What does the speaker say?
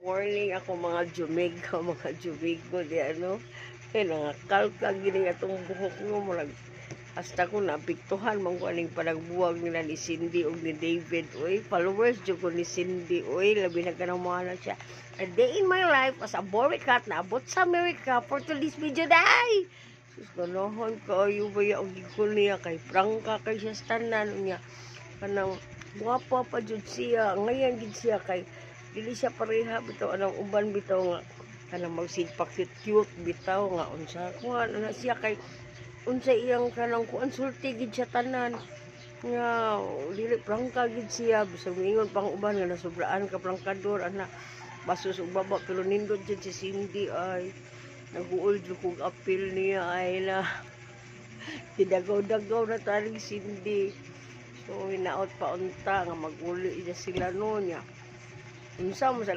Morning ako mga jumig ko, mga jumig ko di ano. Kaya nangakalkag gini atong buhok mo. Murag, hasta ko napiktuhan mong ko aning panagbuwag nila ni Cindy o ni David. Uy, followers dyan ko ni Cindy. Uy, labi na ka na siya. A day in my life as a boring cat na abot sa America for today's video day. Sus, ganohon kayo ba yung gikul niya kay Prangka kay siya stanan niya. Kanang guwapa pa jud siya. Ngayon gid siya kay dili siya pareha bitaw anang uban bitaw nga kanang magsigpak cute bitaw nga unsa kuan ana siya kay unsa iyang kanang kuan sulti gid siya tanan nga dili prangka gid siya bisag mingon pang uban nga nasubraan ka prangkador ana basos ug baba pero nindot jud si Cindy ay naguol jud kog apil niya ay na tidagaw-dagaw na taring Cindy. So hinaot pa unta nga maguli sila no niya. Unsa mo sa